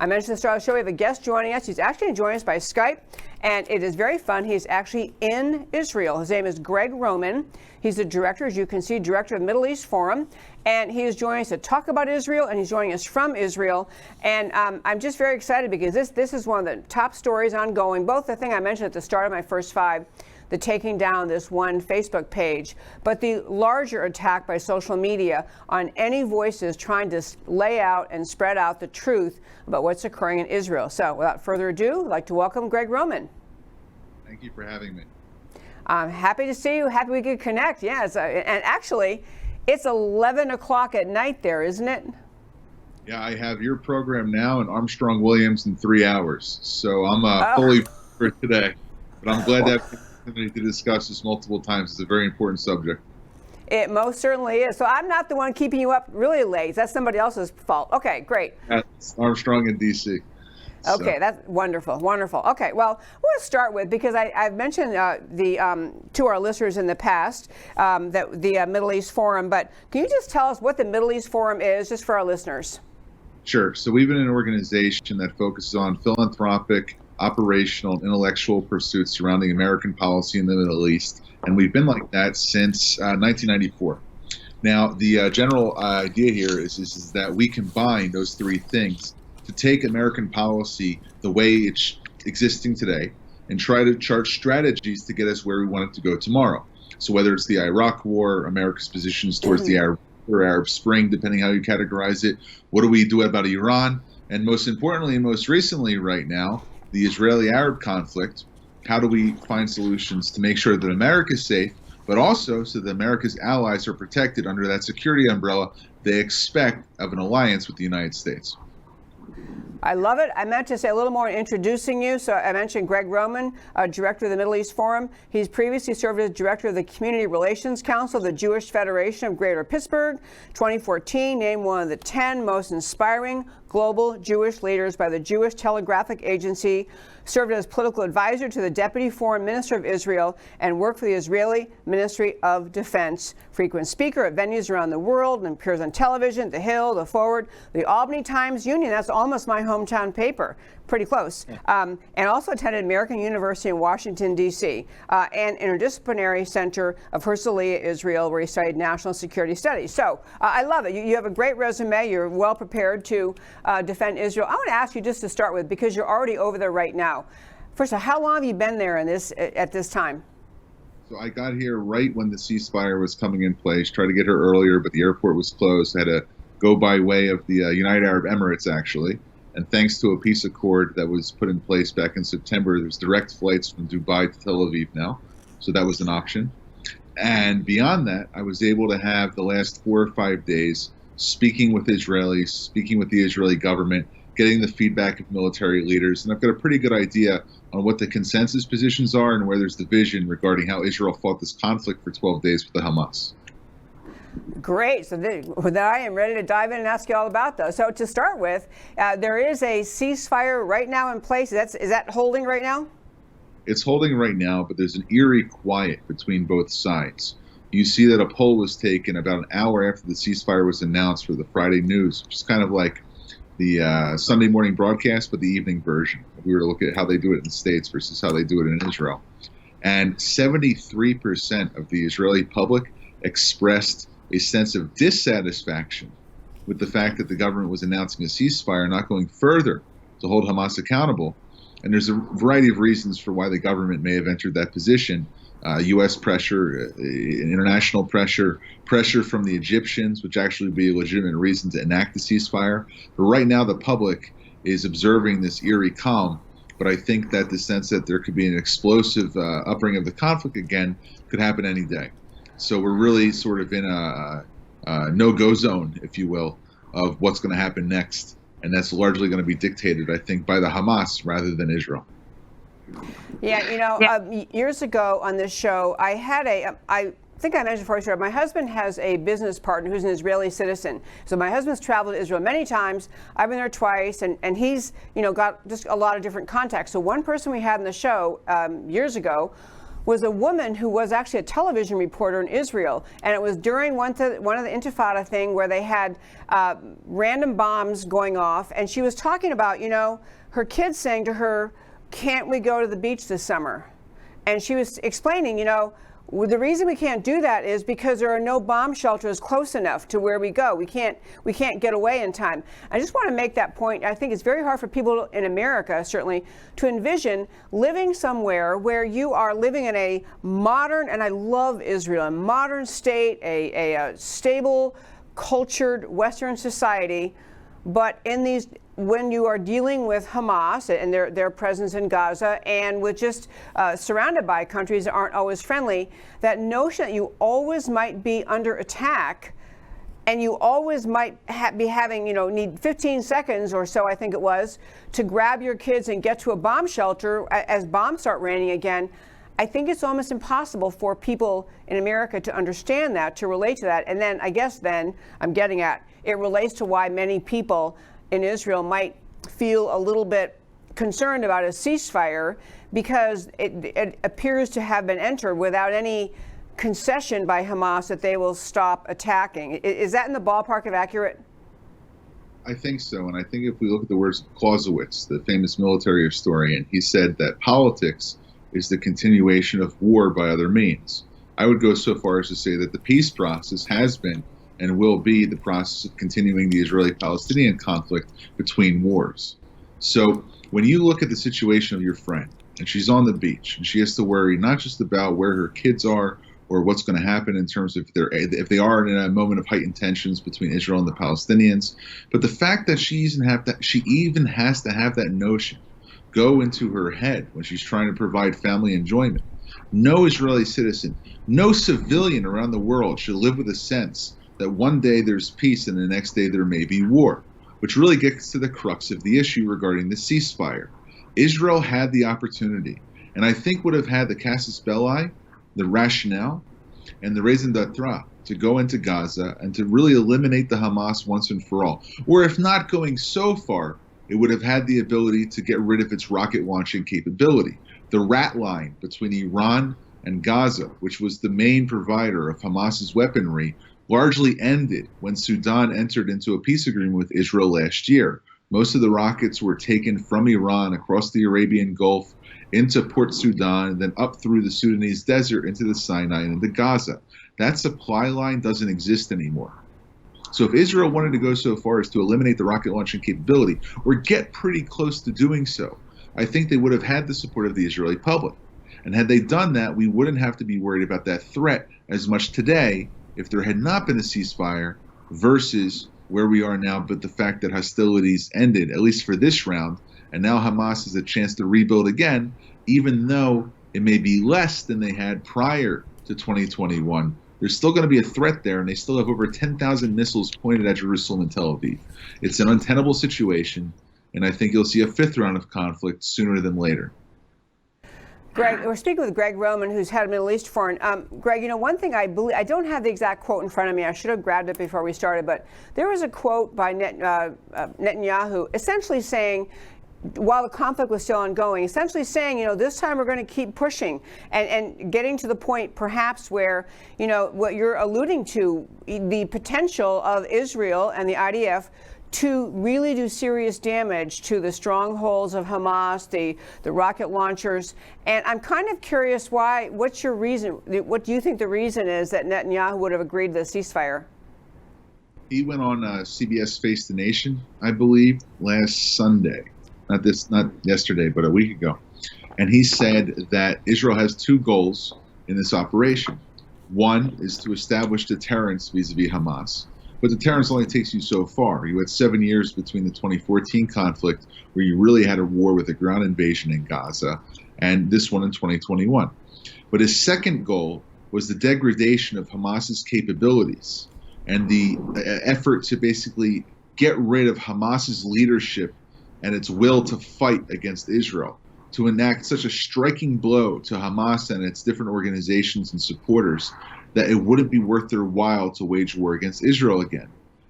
I mentioned at the start of the show, we have a guest joining us. He's actually joining us by Skype, and it is very fun. He's actually in Israel. His name is Gregg Roman. He's the director, as you can see, director of Middle East Forum, and he is joining us to talk about Israel, and he's joining us from Israel. And I'm just very excited because this is one of the top stories ongoing, both the thing I mentioned at the start of my first five, the taking down this one Facebook page, but the larger attack by social media on any voices trying to lay out and spread out the truth about what's occurring in Israel. So without further ado, I'd like to welcome Gregg Roman. Thank you for having me. I'm happy to see you. Happy we could connect. Yes, and actually, it's 11 o'clock at night there, isn't it? Yeah, I have your program now and Armstrong Williams in 3 hours. So I'm fully for today. But I'm glad to have the opportunity to discuss this multiple times. It's a very important subject. It most certainly is. So I'm not the one keeping you up really late. That's somebody else's fault. Okay, great. That's Armstrong in D.C. Okay, that's wonderful, wonderful. Okay, well, we'll start with, because I've mentioned to our listeners in the past that the Middle East Forum, but can you just tell us what the Middle East Forum is, just for our listeners? Sure. So we've been an organization that focuses on philanthropic, operational, and intellectual pursuits surrounding American policy in the Middle East, and we've been like that since 1994. Now, the general idea here is that we combine those three things to take American policy the way it's existing today and try to chart strategies to get us where we want it to go tomorrow. So whether it's the Iraq War, America's positions towards the Arab Spring, depending how you categorize it, what do we do about Iran, and most importantly and most recently right now, the Israeli-Arab conflict, how do we find solutions to make sure that America is safe, but also so that America's allies are protected under that security umbrella they expect of an alliance with the United States. I love it. I meant to say a little more in introducing you. So I mentioned Gregg Roman, director of the Middle East Forum. He's previously served as director of the Community Relations Council of the Jewish Federation of Greater Pittsburgh. 2014, named one of the 10 most inspiring global Jewish leaders by the Jewish Telegraphic Agency. Served as political advisor to the Deputy Foreign Minister of Israel and worked for the Israeli Ministry of Defense. Frequent speaker at venues around the world and appears on television, The Hill, The Forward, the Albany Times-Union. That's almost my hometown paper. Pretty close. And also attended American University in Washington, D.C. And Interdisciplinary Center of Herzliya, Israel, where he studied national security studies. So I love it. You have a great resume. You're well prepared to defend Israel. I want to ask you just to start with, because you're already over there right now. First of all, how long have you been there at this time? So I got here right when the ceasefire was coming in place. Tried to get here earlier, but the airport was closed. I had to go by way of the United Arab Emirates, actually. And thanks to a peace accord that was put in place back in September, there's direct flights from Dubai to Tel Aviv now. So that was an option. And beyond that, I was able to have the last 4 or 5 days speaking with Israelis, speaking with the Israeli government, getting the feedback of military leaders. And I've got a pretty good idea on what the consensus positions are and where there's division regarding how Israel fought this conflict for 12 days with the Hamas. Great. So I am ready to dive in and ask you all about those. So to start with, there is a ceasefire right now in place. Is that holding right now? It's holding right now, but there's an eerie quiet between both sides. You see that a poll was taken about an hour after the ceasefire was announced for the Friday news, which is kind of like the Sunday morning broadcast, but the evening version. If we were to look at how they do it in the States versus how they do it in Israel. And 73% of the Israeli public expressed a sense of dissatisfaction with the fact that the government was announcing a ceasefire, not going further to hold Hamas accountable. And there's a variety of reasons for why the government may have entered that position. U.S. pressure, international pressure, pressure from the Egyptians, which actually would be a legitimate reason to enact the ceasefire. But right now the public is observing this eerie calm. But I think that the sense that there could be an explosive upping of the conflict again could happen any day. So we're really sort of in a no-go zone, if you will, of what's going to happen next. And that's largely going to be dictated, I think, by the Hamas rather than Israel. Yeah, years ago on this show, I had I think I mentioned before I started, my husband has a business partner who's an Israeli citizen. So my husband's traveled to Israel many times. I've been there twice, and he's, got just a lot of different contacts. So one person we had in the show years ago was a woman who was actually a television reporter in Israel. And it was during one of the Intifada thing where they had random bombs going off. And she was talking about, her kids saying to her, can't we go to the beach this summer? And she was explaining, the reason we can't do that is because there are no bomb shelters close enough to where we go. We can't get away in time. I just want to make that point. I think it's very hard for people in America, certainly, to envision living somewhere where you are living in a modern, and I love Israel, a modern state, a stable, cultured Western society, but when you are dealing with Hamas and their presence in Gaza, and with just surrounded by countries that aren't always friendly, that notion that you always might be under attack, and you always might be having, need 15 seconds or so, I think it was, to grab your kids and get to a bomb shelter as bombs start raining again. I think it's almost impossible for people in America to understand that, to relate to that. And then I guess I'm getting at, it relates to why many people in Israel might feel a little bit concerned about a ceasefire, because it appears to have been entered without any concession by Hamas that they will stop attacking. Is that in the ballpark of accurate? I think so. And I think if we look at the words of Clausewitz, the famous military historian, he said that politics is the continuation of war by other means. I would go so far as to say that the peace process has been and will be the process of continuing the Israeli-Palestinian conflict between wars. So when you look at the situation of your friend, and she's on the beach, and she has to worry not just about where her kids are or what's going to happen in terms of if they are in a moment of heightened tensions between Israel and the Palestinians, but the fact that she even has to have that notion go into her head when she's trying to provide family enjoyment. No Israeli citizen, no civilian around the world should live with a sense that one day there's peace and the next day there may be war, which really gets to the crux of the issue regarding the ceasefire. Israel had the opportunity, and I think would have had the casus belli, the rationale, and the raison d'etre to go into Gaza and to really eliminate the Hamas once and for all. Or if not going so far, it would have had the ability to get rid of its rocket launching capability. The rat line between Iran and Gaza, which was the main provider of Hamas's weaponry, largely ended when Sudan entered into a peace agreement with Israel last year. Most of the rockets were taken from Iran across the Arabian Gulf into Port Sudan, then up through the Sudanese desert into the Sinai and into Gaza. That supply line doesn't exist anymore. So if Israel wanted to go so far as to eliminate the rocket launching capability, or get pretty close to doing so, I think they would have had the support of the Israeli public. And had they done that, we wouldn't have to be worried about that threat as much today if there had not been a ceasefire versus where we are now, but the fact that hostilities ended, at least for this round, and now Hamas has a chance to rebuild again, even though it may be less than they had prior to 2021. There's still going to be a threat there, and they still have over 10,000 missiles pointed at Jerusalem and Tel Aviv. It's an untenable situation, and I think you'll see a fifth round of conflict sooner than later. Greg, we're speaking with Gregg Roman, who's head of Middle East Foreign. Greg, one thing I believe, I don't have the exact quote in front of me. I should have grabbed it before we started, but there was a quote by Netanyahu essentially saying, while the conflict was still ongoing, essentially saying, this time we're going to keep pushing and getting to the point perhaps where, what you're alluding to, the potential of Israel and the IDF to really do serious damage to the strongholds of Hamas, the rocket launchers. And I'm kind of curious what's your reason? What do you think the reason is that Netanyahu would have agreed to the ceasefire? He went on CBS Face the Nation, I believe, last Sunday. Not yesterday, but a week ago. And he said that Israel has two goals in this operation. One is to establish deterrence vis-a-vis Hamas. But deterrence only takes you so far. You had 7 years between the 2014 conflict, where you really had a war with a ground invasion in Gaza, and this one in 2021. But his second goal was the degradation of Hamas's capabilities and the effort to basically get rid of Hamas's leadership and its will to fight against Israel, to enact such a striking blow to Hamas and its different organizations and supporters that it wouldn't be worth their while to wage war against Israel again.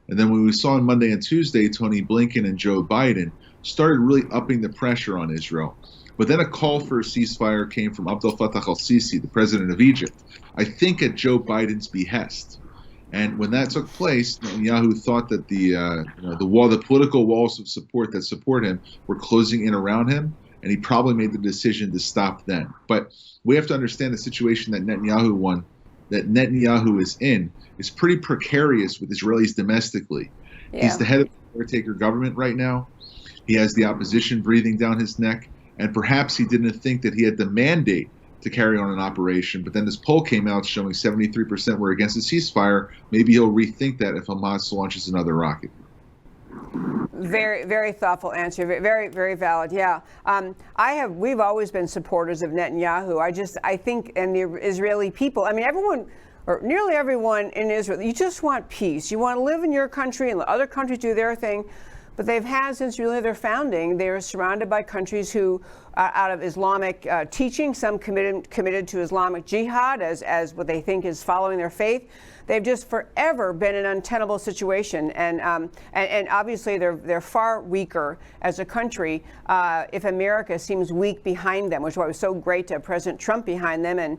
And then when we saw on Monday and Tuesday, Tony Blinken and Joe Biden started really upping the pressure on Israel But then a call for a ceasefire came from Abdel Fattah al-Sisi, the president of Egypt, I think at Joe Biden's behest. And when that took place, Netanyahu thought that the political walls of support that support him were closing in around him, and he probably made the decision to stop then. But we have to understand the situation that Netanyahu is in is pretty precarious with Israelis domestically. Yeah. He's the head of the caretaker government right now. He has the opposition breathing down his neck, and perhaps he didn't think that he had the mandate to carry on an operation. But then this poll came out showing 73% were against a ceasefire. Maybe he'll rethink that if Hamas launches another rocket. Very, very thoughtful answer. Very, very valid. Yeah. We've always been supporters of Netanyahu. I think, and the Israeli people, I mean, everyone, or nearly everyone in Israel, you just want peace. You want to live in your country and let other countries do their thing. But they've had, since really their founding, they're surrounded by countries who, out of Islamic teaching, some committed to Islamic jihad as what they think is following their faith. They've just forever been in an untenable situation, and obviously they're far weaker as a country if America seems weak behind them, which is why it was so great to have President Trump behind them, and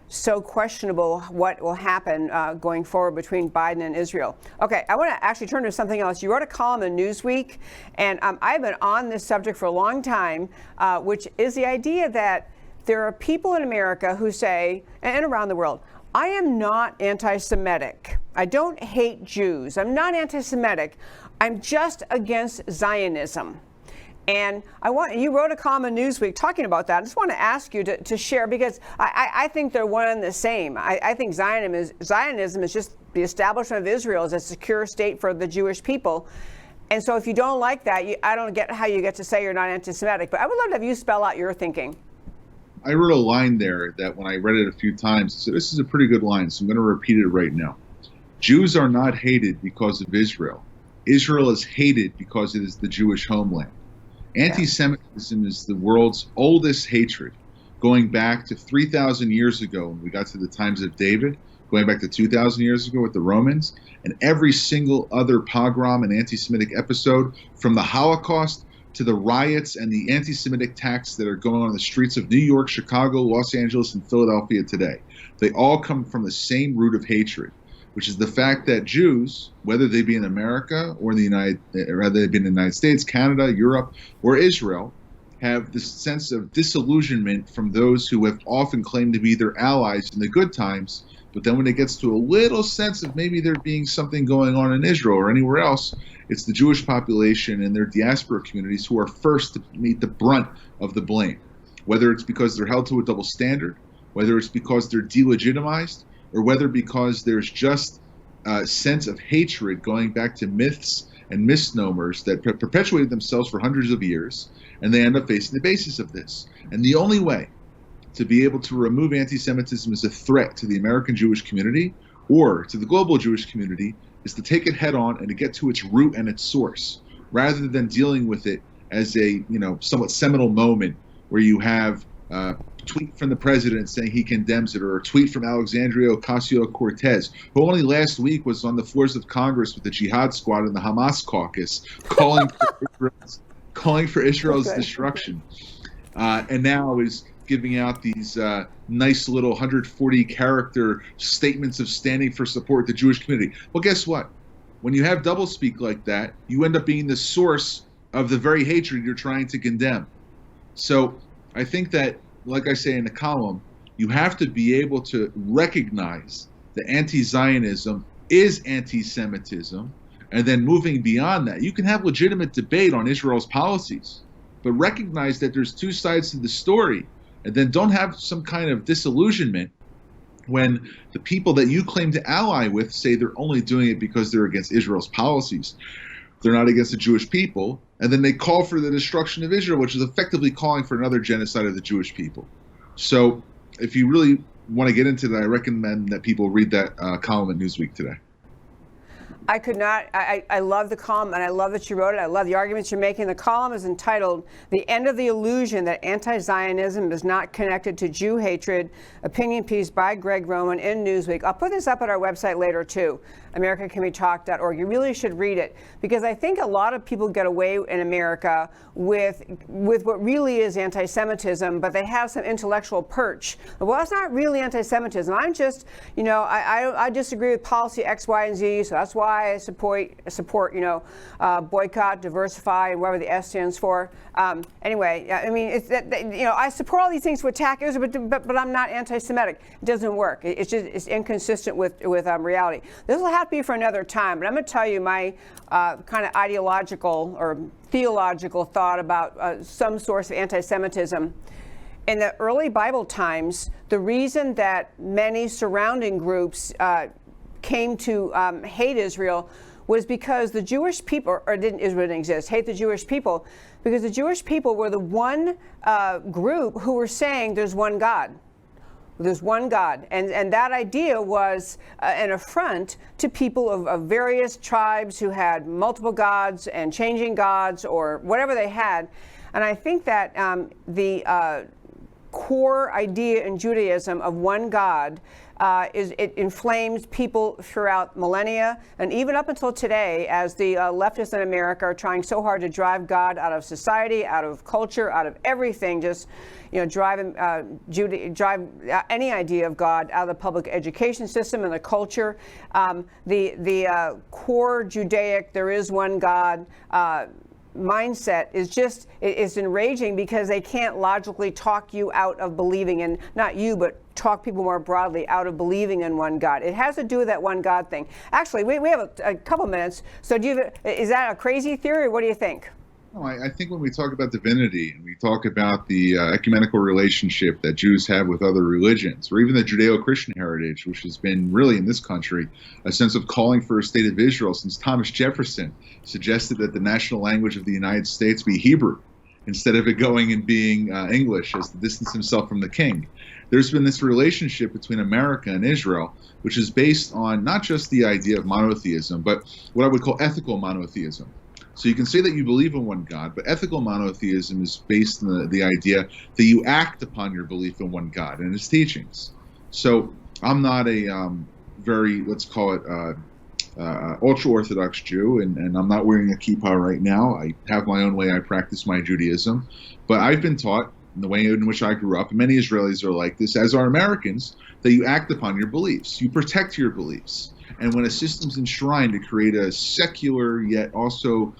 so questionable what will happen going forward between Biden and Israel. Okay, I want to actually turn to something else. You wrote a column in Newsweek, and I've been on this subject for a long time, which is the idea that there are people in America who say, and around the world, I am not anti-Semitic. I don't hate Jews. I'm not anti-Semitic. I'm just against Zionism. And you wrote a column in Newsweek talking about that. I just want to ask you to share, because I think they're one and the same. I think Zionism is just the establishment of Israel as a secure state for the Jewish people. And so if you don't like that, I don't get how you get to say you're not anti-Semitic. But I would love to have you spell out your thinking. I wrote a line there that when I read it a few times, I said, this is a pretty good line, so I'm going to repeat it right now. Jews are not hated because of Israel. Israel is hated because it is the Jewish homeland. Anti-Semitism is the world's oldest hatred, going back to 3,000 years ago when we got to the times of David, going back to 2,000 years ago with the Romans, and every single other pogrom and anti-Semitic episode, from the Holocaust to the riots and the anti-Semitic attacks that are going on in the streets of New York, Chicago, Los Angeles, and Philadelphia today. They all come from the same root of hatred, which is the fact that Jews, whether they be in America or in the United States, Canada, Europe, or Israel, have this sense of disillusionment from those who have often claimed to be their allies in the good times. But then when it gets to a little sense of maybe there being something going on in Israel or anywhere else, it's the Jewish population and their diaspora communities who are first to meet the brunt of the blame, whether it's because they're held to a double standard, whether it's because they're delegitimized, or whether because there's just a sense of hatred going back to myths and misnomers that perpetuated themselves for hundreds of years, and they end up facing the basis of this. And the only way to be able to remove anti-Semitism as a threat to the American Jewish community or to the global Jewish community is to take it head on and to get to its root and its source, rather than dealing with it as a somewhat seminal moment where you have a tweet from the president saying he condemns it, or a tweet from Alexandria Ocasio-Cortez, who only last week was on the floors of Congress with the Jihad Squad and the Hamas caucus calling for Israel's destruction, and now is giving out these nice little 140-character statements of standing for support the Jewish community. Well, guess what? When you have doublespeak like that, you end up being the source of the very hatred you're trying to condemn. So I think that, like I say in the column, you have to be able to recognize that anti-Zionism is anti-Semitism, and then moving beyond that, you can have legitimate debate on Israel's policies, but recognize that there's two sides to the story. And then don't have some kind of disillusionment when the people that you claim to ally with say they're only doing it because they're against Israel's policies. They're not against the Jewish people. And then they call for the destruction of Israel, which is effectively calling for another genocide of the Jewish people. So if you really want to get into that, I recommend that people read that column at Newsweek today. I could not. I love the column, and I love that you wrote it. I love the arguments you're making. The column is entitled "The End of the Illusion That Anti-Zionism is Not Connected to Jew Hatred," opinion piece by Gregg Roman in Newsweek. I'll put this up at our website later, too. americacanwetalk.org. You really should read it, because I think a lot of people get away in America with what really is anti-Semitism, but they have some intellectual perch. Well, it's not really anti-Semitism. I'm just, I disagree with policy X, Y, and Z, so that's why I support boycott, diversify, and whatever the S stands for. Anyway, I mean, it's that, I support all these things to attack Israel, but I'm not anti-Semitic. It doesn't work. It's inconsistent with reality. This will have to be for another time, but I'm going to tell you my kind of ideological or theological thought about some source of anti-Semitism. In the early Bible times, the reason that many surrounding groups came to hate Israel was because the Jewish people, Israel didn't exist, hate the Jewish people, because the Jewish people were the one group who were saying there's one God. There's one God. And that idea was an affront to people of various tribes who had multiple gods and changing gods or whatever they had. And I think that the core idea in Judaism of one God it inflames people throughout millennia, and even up until today, as the leftists in America are trying so hard to drive God out of society, out of culture, out of everything, just drive any idea of God out of the public education system and the culture. The core Judaic, there is one God mindset is enraging, because they can't logically talk you out of believing, and not you, but talk people more broadly out of believing in one God. It has to do with that one God thing. Actually, we have a couple minutes. So is that a crazy theory, or what do you think? No, I think when we talk about divinity and we talk about the ecumenical relationship that Jews have with other religions, or even the Judeo-Christian heritage, which has been really in this country a sense of calling for a state of Israel since Thomas Jefferson suggested that the national language of the United States be Hebrew instead of it going and being English, as to distance himself from the king. There's been this relationship between America and Israel, which is based on not just the idea of monotheism, but what I would call ethical monotheism. So you can say that you believe in one God, but ethical monotheism is based on the idea that you act upon your belief in one God and his teachings. So I'm not a very, let's call it, ultra-Orthodox Jew, and I'm not wearing a kippah right now. I have my own way I practice my Judaism. But I've been taught, in the way in which I grew up, and many Israelis are like this, as are Americans, that you act upon your beliefs. You protect your beliefs. And when a system's enshrined to create a secular yet also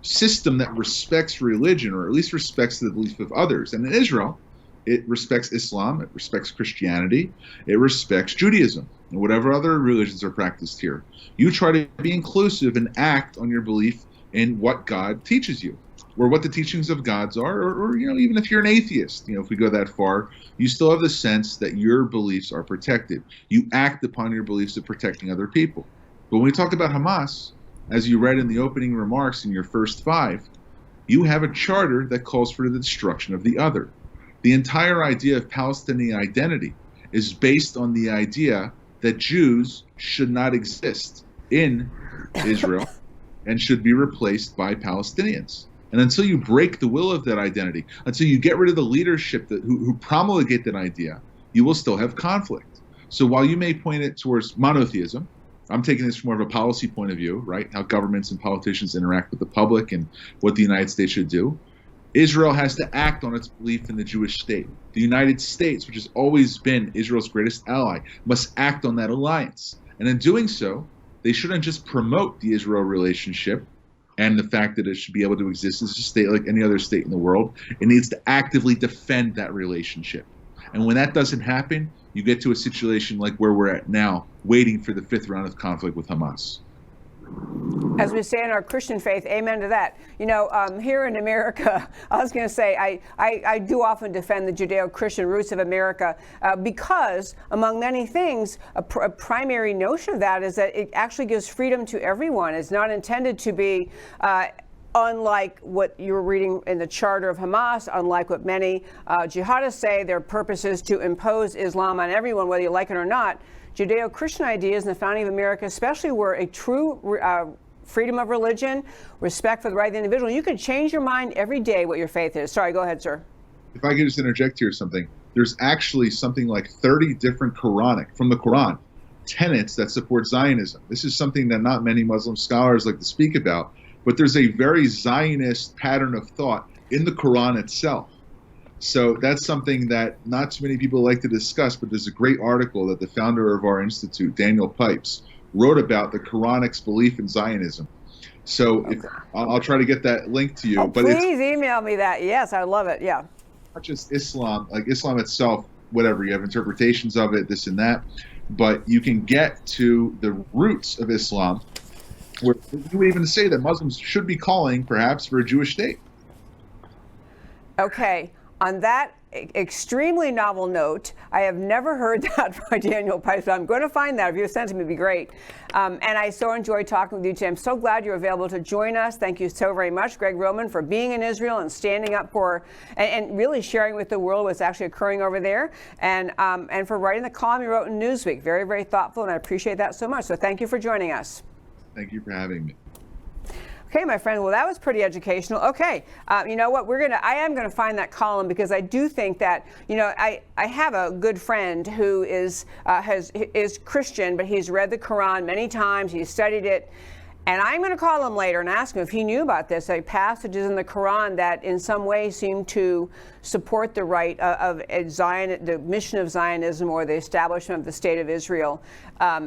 system that respects religion, or at least respects the belief of others, and in Israel, it respects Islam, it respects Christianity, it respects Judaism, and whatever other religions are practiced here. You try to be inclusive and act on your belief in what God teaches you, or what the teachings of gods are, or even if you're an atheist, if we go that far, you still have the sense that your beliefs are protected. You act upon your beliefs of protecting other people. But when we talk about Hamas, as you read in the opening remarks in your first 5, you have a charter that calls for the destruction of the other. The entire idea of Palestinian identity is based on the idea that Jews should not exist in Israel and should be replaced by Palestinians. And until you break the will of that identity, until you get rid of the leadership who promulgate that idea, you will still have conflict. So while you may point it towards monotheism, I'm taking this from more of a policy point of view, right? How governments and politicians interact with the public and what the United States should do. Israel has to act on its belief in the Jewish state. The United States, which has always been Israel's greatest ally, must act on that alliance. And in doing so, they shouldn't just promote the Israel relationship and the fact that it should be able to exist as a state like any other state in the world. It needs to actively defend that relationship. And when that doesn't happen, you get to a situation like where we're at now, waiting for the 5th round of conflict with Hamas. As we say in our Christian faith, amen to that. Here in America, I was going to say, I do often defend the Judeo-Christian roots of America because, among many things, a primary notion of that is that it actually gives freedom to everyone. It's not intended to be unlike what you're reading in the charter of Hamas, unlike what many jihadists say. Their purpose is to impose Islam on everyone, whether you like it or not. Judeo-Christian ideas in the founding of America especially were a true freedom of religion, respect for the right of the individual. You can change your mind every day what your faith is. Sorry, go ahead, sir. If I could just interject here something. There's actually something like 30 different from the Quran, tenets that support Zionism. This is something that not many Muslim scholars like to speak about, but there's a very Zionist pattern of thought in the Quran itself. So that's something that not too many people like to discuss, but there's a great article that the founder of our institute, Daniel Pipes, wrote about the Quranic's belief in Zionism. So I'll try to get that link to you. But please email me that. Yes, I love it. Yeah. Not just Islam, like Islam itself, whatever, you have interpretations of it, this and that, but you can get to the roots of Islam, where you would even say that Muslims should be calling perhaps for a Jewish state. Okay. On that extremely novel note, I have never heard that by Daniel Pipes, but I'm going to find that. If you sent it to me, it'd be great. And I so enjoyed talking with you today. I'm so glad you're available to join us. Thank you so very much, Gregg Roman, for being in Israel and standing up for and really sharing with the world what's actually occurring over there, and for writing the column you wrote in Newsweek. Very, very thoughtful, and I appreciate that so much. So thank you for joining us. Thank you for having me. Okay, my friend. Well, that was pretty educational. Okay, you know what? I am gonna find that column, because I do think that, you know, I have a good friend who is Christian, but he's read the Quran many times. He's studied it. And I'm going to call him later and ask him if he knew about this, passages in the Quran that in some way seem to support the right of Zion, the mission of Zionism, or the establishment of the state of Israel,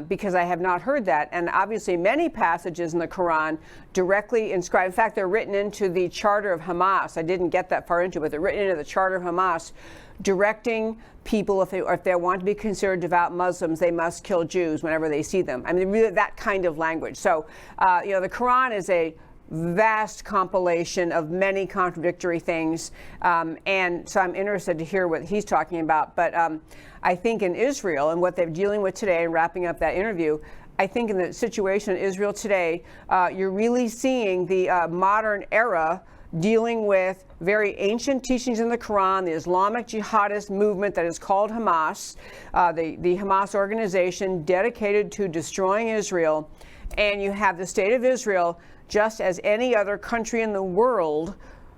because I have not heard that. And obviously many passages in the Quran directly inscribe, in fact, they're written into the charter of Hamas. I didn't get that far into it, but they're written into the charter of Hamas, directing people, if they want to be considered devout Muslims, they must kill Jews whenever they see them. I mean, really that kind of language. So, you know, the Quran is a vast compilation of many contradictory things. And so I'm interested to hear what he's talking about. But I think in Israel and what they're dealing with today, and wrapping up that interview, I think in the situation in Israel today, you're really seeing the modern era dealing with very ancient teachings in the Quran, the Islamic jihadist movement that is called Hamas, the Hamas organization dedicated to destroying Israel. And you have the state of Israel, just as any other country in the world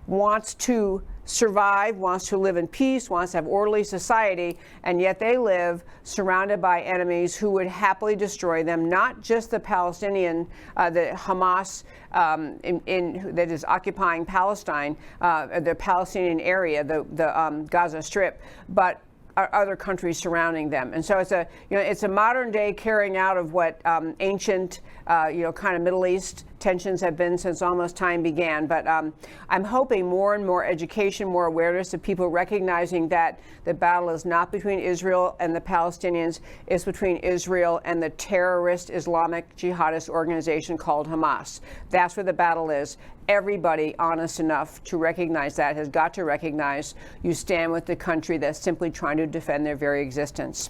wants to survive, wants to live in peace, wants to have orderly society, and yet they live surrounded by enemies who would happily destroy them, not just the Palestinian, the Hamas that is occupying Palestine, the Palestinian area, the Gaza Strip, but other countries surrounding them. And so it's a modern day carrying out of what ancient, kind of Middle East tensions have been since almost time began. But I'm hoping more and more education, more awareness of people recognizing that the battle is not between Israel and the Palestinians, it's between Israel and the terrorist Islamic jihadist organization called Hamas. That's where the battle is. Everybody honest enough to recognize that has got to recognize you stand with the country that's simply trying to defend their very existence.